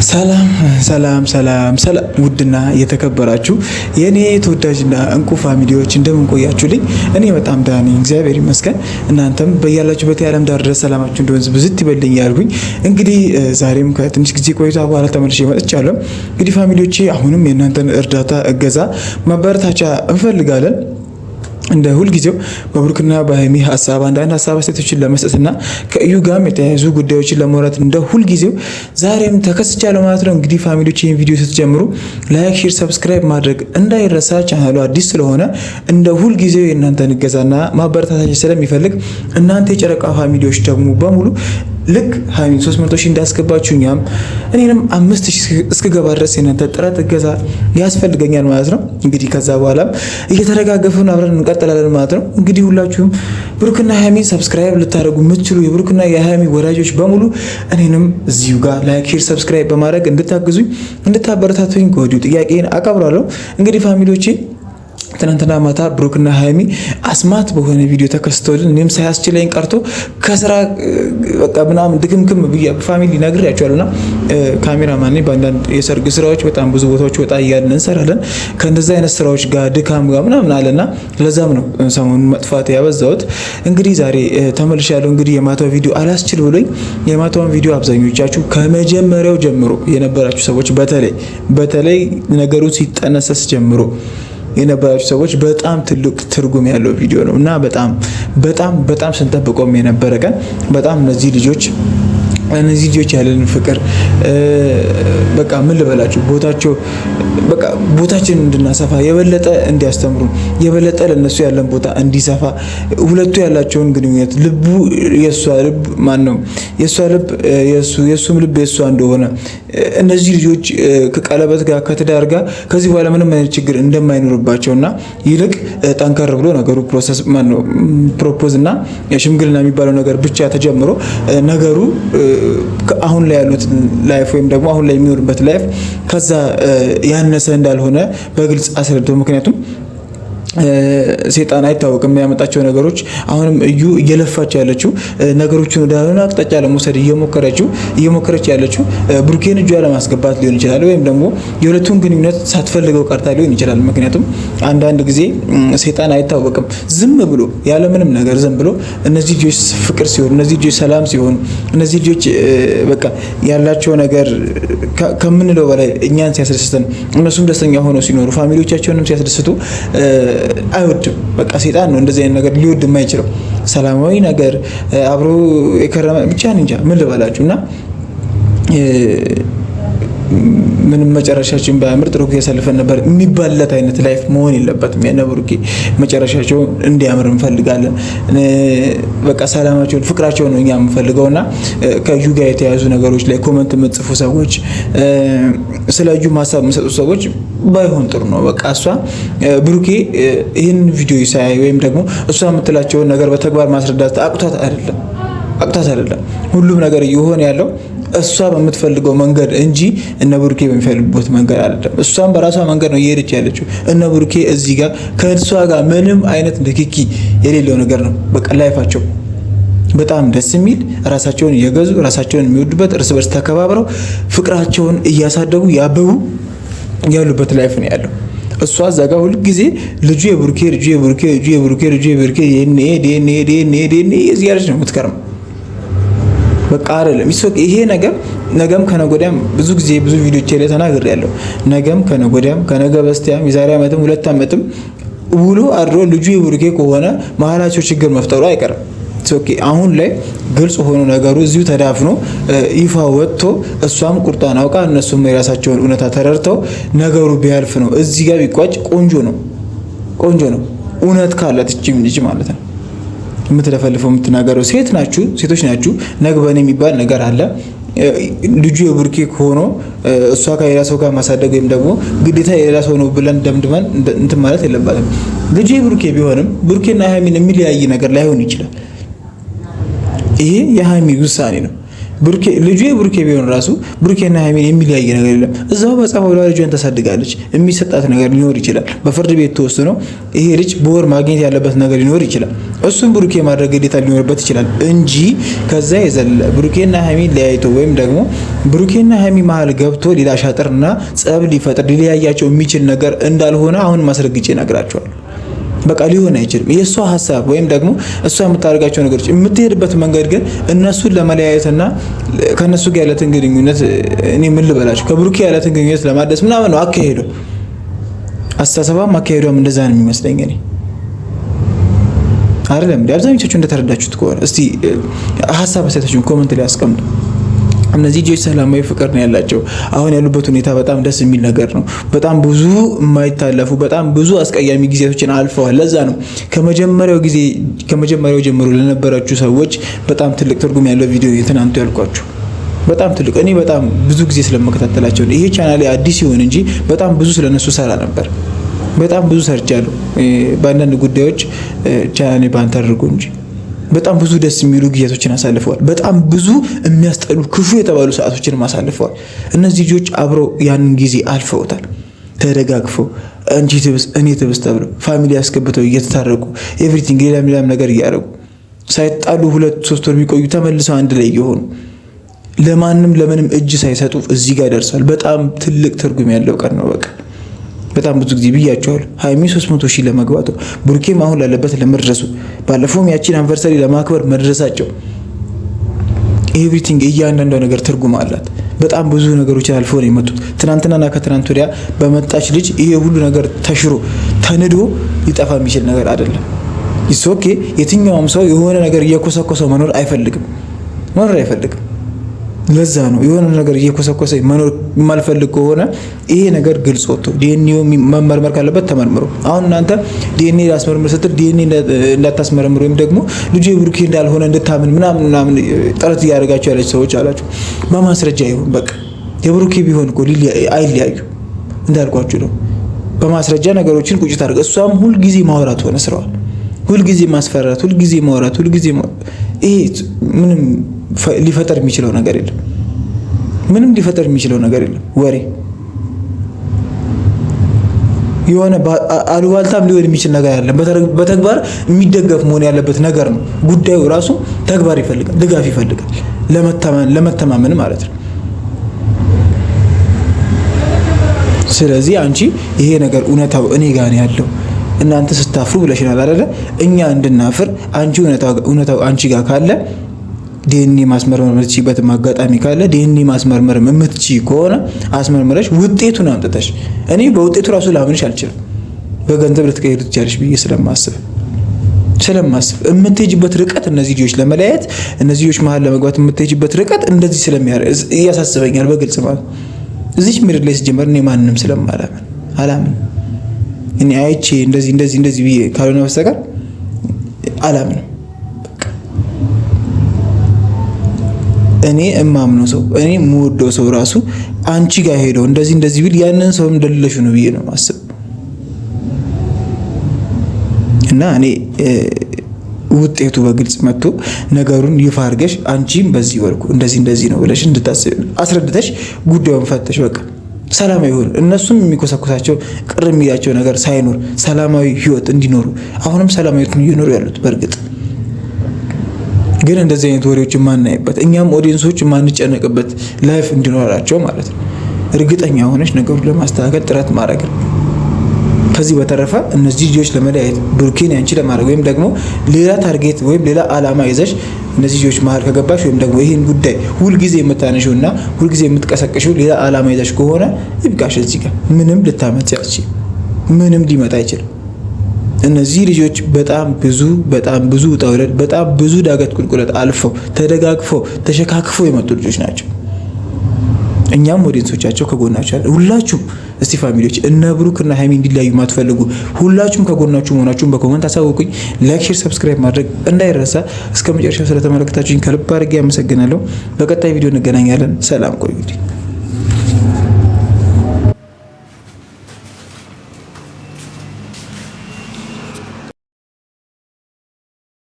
ሰላም ሰላም ሰላም ሰላም ውድና የተከበራችሁ የኔ ተወዳጅና እንቁ ፋሚሊዎች እንደምን ቆያችሁልኝ? እኔ በጣም ደህና ነኝ፣ እግዚአብሔር ይመስገን። እናንተም በያላችሁበት የዓለም ዳር ድረስ ሰላማችሁ እንደወንዝ ብዝት ይበልኝ ያልኩኝ እንግዲህ ዛሬም ከትንሽ ጊዜ ቆይታ በኋላ ተመልሼ መጥቻለሁ። እንግዲህ ፋሚሊዎቼ አሁንም የእናንተን እርዳታ፣ እገዛ፣ ማበረታቻ እንፈልጋለን። እንደ ሁልጊዜው በብሩክና በሀይሚ አንዳንድ ሀሳብ አስተያየቶችን ለመስጠትና ከእዩ ጋርም የተያያዙ ጉዳዮችን ለማውራት እንደ ሁልጊዜው ዛሬም ተከስቻለሁ ማለት ነው። እንግዲህ ፋሚሊዎች ይህን ቪዲዮ ስትጀምሩ ላይክ፣ ሼር፣ ሰብስክራይብ ማድረግ እንዳይረሳ። ቻናሉ አዲስ ስለሆነ እንደ ሁልጊዜው የእናንተን እገዛና ማበረታታችን ስለሚፈልግ እናንተ የጨረቃ ፋሚሊዎች ደግሞ በሙሉ ልክ ሀይሚን 300 ሺህ እንዳስገባችሁ እኔንም 5000 እስክገባ ድረስ የእናንተ ጥረት እገዛ ያስፈልገኛል ማለት ነው። እንግዲህ ከዛ በኋላም እየተረጋገፍን አብረን እንቀጥላለን ማለት ነው። እንግዲህ ሁላችሁም ብሩክና ሀይሚን ሰብስክራይብ ልታደርጉ የምትችሉ የብሩክና የሀይሚ ወዳጆች በሙሉ እኔንም እዚሁ ጋር ላይክ፣ ሼር፣ ሰብስክራይብ በማድረግ እንድታግዙኝ እንድታበረታቱኝ ከወዲሁ ጥያቄን አቀርባለሁ። እንግዲህ ፋሚሊዎቼ ትናንትና ማታ ብሩክና ሀይሚ አስማት በሆነ ቪዲዮ ተከስቶልን እኔም ሳያስችለኝ ቀርቶ ከስራ በቃ ምናምን ድክምክም ብዬ ፋሚሊ ነግሬያቸዋለሁና ካሜራማን ነኝ። በአንዳንድ የሰርግ ስራዎች በጣም ብዙ ቦታዎች ወጣ እያልን እንሰራለን። ከእንደዚህ አይነት ስራዎች ጋር ድካም ጋር ምናምን አለና ለዛም ነው ሰሞኑን መጥፋት ያበዛሁት። እንግዲህ ዛሬ ተመልሻለሁ። እንግዲህ የማታው ቪዲዮ አላስችል ብሎኝ የማታውን ቪዲዮ አብዛኞቻችሁ ከመጀመሪያው ጀምሮ የነበራችሁ ሰዎች በተለይ ነገሩ ሲጠነሰስ ጀምሮ የነበራችሁ ሰዎች በጣም ትልቅ ትርጉም ያለው ቪዲዮ ነው እና በጣም ስንጠብቀውም የነበረ ቀን በጣም እነዚህ ልጆች ያለን ፍቅር በቃ ምን ልበላችሁ ቦታችን እንድናሰፋ የበለጠ እንዲያስተምሩ የበለጠ ለነሱ ያለን ቦታ እንዲሰፋ ሁለቱ ያላቸውን ግንኙነት ልቡ የሷ ልብ የሷ ልብ የሱም ልብ የሷ እንደሆነ እነዚህ ልጆች ከቀለበት ጋር ከትዳር ጋር ከዚህ በኋላ ምንም አይነት ችግር እንደማይኖርባቸውና ይልቅ ጠንከር ብሎ ነገሩ ፕሮፖዝ እና ሽምግልና የሚባለው ነገር ብቻ ተጀምሮ ነገሩ አሁን ላይ ያሉት ላይፍ ወይም ደግሞ አሁን ላይ የሚኖርበት ላይፍ ከዛ ያነሰ እንዳልሆነ በግልጽ አስረድቶ ምክንያቱም ሴጣን አይታወቅም የሚያመጣቸው ነገሮች። አሁንም እዩ እየለፋች ያለችው ነገሮችን ወደ አሁን አቅጣጫ ለመውሰድ እየሞከረች ያለችው ብሩኬን እጇ ለማስገባት ሊሆን ይችላል፣ ወይም ደግሞ የሁለቱን ግንኙነት ሳትፈልገው ቀርታ ሊሆን ይችላል። ምክንያቱም አንዳንድ ጊዜ ሴጣን አይታወቅም ዝም ብሎ ያለምንም ነገር ዝም ብሎ እነዚህ ልጆች ፍቅር ሲሆን፣ እነዚህ ልጆች ሰላም ሲሆን፣ እነዚህ ልጆች በቃ ያላቸው ነገር ከምንለው በላይ እኛን ሲያስደስተን እነሱም ደስተኛ ሆነው ሲኖሩ ፋሚሊዎቻቸውንም ሲያስደስቱ አይወድም። በቃ ሴጣን ነው እንደዚህ አይነት ነገር ሊወድ የማይችለው። ሰላማዊ ነገር አብሮ የከረመ ብቻ እንጃ ምን ልበላችሁና ምንም መጨረሻችን ባያምር ጥሩ ጊዜ ያሳልፈን ነበር የሚባልለት አይነት ላይፍ መሆን የለበትም። የነብሩኬ መጨረሻቸው እንዲያምር እንፈልጋለን። በቃ ሰላማቸውን ፍቅራቸውን ነው እኛ የምንፈልገውና ከዩ ጋር የተያዙ ነገሮች ላይ ኮመንት የምትጽፉ ሰዎች፣ ስለ ዩ ሀሳብ የምትሰጡ ሰዎች ባይሆን ጥሩ ነው። በቃ እሷ ብሩኬ ይህን ቪዲዮ ሳይ ወይም ደግሞ እሷ የምትላቸውን ነገር በተግባር ማስረዳት አቅቷት አይደለም። ሁሉም ነገር እየሆነ ያለው እሷ በምትፈልገው መንገድ እንጂ እነ ብሩኬ በሚፈልጉበት መንገድ አይደለም። እሷም በራሷ መንገድ ነው እየሄደች ያለችው። እነ ብሩኬ እዚህ ጋር ከእሷ ጋር ምንም አይነት ንክኪ የሌለው ነገር ነው። በቃ ላይፋቸው በጣም ደስ የሚል ራሳቸውን እየገዙ ራሳቸውን የሚወዱበት እርስ በርስ ተከባብረው ፍቅራቸውን እያሳደጉ ያበቡ ያሉበት ላይፍ ነው ያለው። እሷ እዛ ጋር ሁሉ ጊዜ ልጁ የብሩኬ እዚህ ያለች ነው የምትከርመው። በቃ አይደለም ይሄ ነገር ነገም ከነጎዳም ብዙ ቪዲዮዎች ላይ ተናግሬያለሁ። ነገም ከነጎዳም ከነገ በስቲያም የዛሬ ዓመትም 2 ዓመትም ውሎ አድሮ ልጁ የብሩኬ ከሆነ መሀላቸው ችግር መፍጠሩ አይቀርም። አሁን ላይ ግልጽ ሆኖ ነገሩ እዚሁ ተዳፍኖ ይፋ ወጥቶ እሷም ቁርጧን አውቃ እነሱም የራሳቸውን እውነታ ተረድተው ነገሩ ቢያልፍ ነው እዚህ ጋር ቢቋጭ ቆንጆ ነው። እውነት ካላት እቺም ልጅ ማለት ነው የምትለፈልፈው የምትናገረው ሴቶች ናችሁ። ነግበኔ የሚባል ነገር አለ። ልጁ የብሩኬ ሆኖ እሷ ከሌላ ሰው ጋር ማሳደግ ወይም ደግሞ ግዴታ የሌላ ሰው ነው ብለን ደምድመን እንትን ማለት የለባትም። ልጁ የብሩኬ ቢሆንም ብሩኬና ሀይሚን የሚለያይ ነገር ላይሆን ይችላል። ይሄ የሀይሚ ውሳኔ ነው። ልጁ የብሩኬ ቢሆን ራሱ ብሩኬና ሀይሚን የሚለያየ ነገር የለም። እዛው በጸባው ልጇን ታሳድጋለች። የሚሰጣት ነገር ሊኖር ይችላል። በፍርድ ቤት ተወስኖ ይሄ ልጅ በወር ማግኘት ያለበት ነገር ሊኖር ይችላል። እሱም ብሩኬ ማድረግ ግዴታ ሊኖርበት ይችላል እንጂ ከዛ የዘለ ብሩኬና ሀይሚን ለያይቶ ወይም ደግሞ ብሩኬና ሀይሚ መሀል ገብቶ ሌላ ሻጥርና ጸብ ሊፈጥር ሊለያያቸው የሚችል ነገር እንዳልሆነ አሁን ማስረግጬ እነግራቸዋለሁ። በቃ ሊሆን አይችልም። የእሷ ሀሳብ ወይም ደግሞ እሷ የምታደርጋቸው ነገሮች የምትሄድበት መንገድ ግን እነሱን ለመለያየትና ከነሱ ጋር ያለትን ግንኙነት እኔ ምን ልበላችሁ ከብሩኬ ያለትን ግንኙነት ለማደስ ምናምን ነው አካሄዱ። አስተሳሰባም አካሄዷም እንደዛ ነው የሚመስለኝ እኔ አይደለም። አብዛኞቻችሁ እንደተረዳችሁት ከሆነ እስቲ ሀሳብ አስተያየታችሁን ኮሜንት ላይ አስቀምጡ። እነዚህ ልጆች ሰላማዊ ፍቅር ነው ያላቸው። አሁን ያሉበት ሁኔታ በጣም ደስ የሚል ነገር ነው። በጣም ብዙ የማይታለፉ በጣም ብዙ አስቀያሚ ጊዜያቶችን አልፈዋል። ለዛ ነው ከመጀመሪያው ጀምሮ ለነበራችሁ ሰዎች በጣም ትልቅ ትርጉም ያለው ቪዲዮ የትናንቱ ያልኳችሁ በጣም ትልቅ። እኔ በጣም ብዙ ጊዜ ስለመከታተላቸው ይሄ ቻናሌ አዲስ ይሁን እንጂ በጣም ብዙ ስለነሱ ሰራ ነበር። በጣም ብዙ ሰርቻለሁ። በአንዳንድ ጉዳዮች ቻናሌ ባንተ አድርጎ እንጂ በጣም ብዙ ደስ የሚሉ ጊዜያቶችን አሳልፈዋል። በጣም ብዙ የሚያስጠሉ ክፉ የተባሉ ሰዓቶችን አሳልፈዋል። እነዚህ ልጆች አብረው ያንን ጊዜ አልፈውታል። ተደጋግፈው አንቺ ትብስ እኔ ትብስ ተብለው ፋሚሊ ያስገብተው እየተታረቁ ኤቭሪቲንግ ሌላም ነገር እያደረጉ ሳይጣሉ 2-3 ወር ቢቆዩ ተመልሰው አንድ ላይ እየሆኑ ለምንም እጅ ሳይሰጡ እዚህ ጋር ደርሷል። በጣም ትልቅ ትርጉም ያለው ቀን ነው። በቃ በጣም ብዙ ጊዜ ብያቸዋለሁ። ሀይሚ 300,000 ለመግባቱ ብሩኬም አሁን ላለበት ለመድረሱ ባለፈውም ያቺን አንቨርሰሪ ለማክበር መድረሳቸው ኤቭሪቲንግ እያንዳንዷ ነገር ትርጉም አላት። በጣም ብዙ ነገሮች አልፈው ነው የመጡት። ትናንትናና ከትናንት ወዲያ በመጣች ልጅ ይሄ ሁሉ ነገር ተሽሮ ተንዶ ሊጠፋ የሚችል ነገር አይደለም። ኦኬ የትኛውም ሰው የሆነ ነገር እየኮሰኮሰው መኖር አይፈልግም። ለዛ ነው የሆነ ነገር እየኮሰኮሰ መኖር የማልፈልግ ከሆነ ይሄ ነገር ግልጽ ወጥቶ ዲኤንኤው መመርመር ካለበት ተመርምሮ። አሁን እናንተ ዲኤንኤ ላስመርምር ስትል ዲኤንኤ እንዳታስመረምሩ ወይም ደግሞ ልጁ የብሩኬ እንዳልሆነ እንድታምን ምናምን ጥረት እያደረጋችሁ ያለች ሰዎች አላችሁ። በማስረጃ ይሁን በቃ የብሩኬ ቢሆን እኮ አይለያዩ እንዳልኳችሁ ነው። በማስረጃ ነገሮችን ቁጭት አድርገ እሷም ሁልጊዜ ማውራት ሆነ ስራዋ፣ ሁልጊዜ ማስፈራራት፣ ሁልጊዜ ማውራት፣ ይሄ ምንም ሊፈጠር የሚችለው ነገር የለም። ምንም ሊፈጠር የሚችለው ነገር የለም። ወሬ የሆነ አሉባልታም ሊሆን የሚችል ነገር አይደለም። በተግባር የሚደገፍ መሆን ያለበት ነገር ነው። ጉዳዩ ራሱ ተግባር ይፈልጋል፣ ድጋፍ ይፈልጋል፣ ለመተማመን ማለት ነው። ስለዚህ አንቺ ይሄ ነገር እውነታው እኔ ጋር ነው ያለው እናንተ ስታፍሩ ብለሽናል አይደለ? እኛ እንድናፍር አንቺ እውነታው አንቺ ጋር ካለ ዲኤንኤ ማስመርመር የምትችይበት አጋጣሚ ካለ ዲኤንኤ ማስመርመር የምትችይ ከሆነ አስመርመረሽ ውጤቱን አምጥተሽ፣ እኔ በውጤቱ ራሱ ላምንሽ አልችልም። በገንዘብ ልትቀይሩ ትችያለሽ ብዬ ስለማስብ የምትሄጂበት ርቀት እነዚህ ልጆች ለመለያየት እነዚህ ልጆች መሀል ለመግባት የምትሄጂበት ርቀት እንደዚህ ስለሚያደርግ እያሳስበኛል። በግልጽ ማለት እዚች ምድር ላይ ሲጀመር እኔ ማንንም ስለማላምን እኔ አይቼ እንደዚህ ብዬ ካልሆነ በስተቀር አላምንም። እኔ እማምነው ሰው እኔ የምወደው ሰው ራሱ አንቺ ጋር ሄዶ እንደዚህ ቢል ያንን ሰው እንደሌለሽ ነው ብዬ ነው ማስብ። እና እኔ ውጤቱ በግልጽ መጥቶ ነገሩን ይፋ አድርገሽ አንቺም በዚህ ወልኩ እንደዚህ ነው ብለሽ እንድታስብ አስረድተሽ ጉዳዩን ፈተሽ በቃ ሰላማዊ ይሁን። እነሱም የሚኮሰኩሳቸው ቅር የሚያቸው ነገር ሳይኖር ሰላማዊ ህይወት እንዲኖሩ አሁንም ሰላማዊ ህይወት እየኖሩ ያሉት በእርግጥ ግን እንደዚህ አይነት ወሬዎች ማናይበት እኛም ኦዲየንሶች ማንጨነቅበት ላይፍ እንዲኖራቸው ማለት ነው። እርግጠኛ ሆነሽ ነገሩን ለማስተካከል ጥረት ማድረግ ነው። ከዚህ በተረፈ እነዚህ ልጆች ለመለያየት ብሩኬን ያንቺ ለማድረግ ወይም ደግሞ ሌላ ታርጌት ወይም ሌላ አላማ ይዘሽ እነዚህ ልጆች መሀል ከገባሽ ወይም ደግሞ ይሄን ጉዳይ ሁልጊዜ የምታነሺውና ሁልጊዜ የምትቀሰቅሽው ሌላ አላማ ይዘሽ ከሆነ ይብቃሽ። እዚህ ጋር ምንም ልታመጪ አትችይም። ምንም ሊመጣ አይችልም። እነዚህ ልጆች በጣም ብዙ ውጣ ውረድ በጣም ብዙ ዳገት ቁልቁለት አልፈው ተደጋግፈው ተሸካክፈው የመጡ ልጆች ናቸው። እኛም ኦዲየንሶቻቸው ከጎናቸው አለ። ሁላችሁም እስቲ ፋሚሊዎች እነ ብሩክ እና ሃይሚ እንዲለያዩ ማትፈልጉ ሁላችሁም ከጎናችሁ መሆናችሁን በኮሜንት አሳውቁኝ። ላይክ፣ ሼር፣ ሰብስክራይብ ማድረግ እንዳይረሳ። እስከ መጨረሻው ስለተመለከታችሁኝ ከልብ አድርጌ አመሰግናለሁ። በቀጣይ ቪዲዮ እንገናኛለን። ሰላም ቆዩልኝ።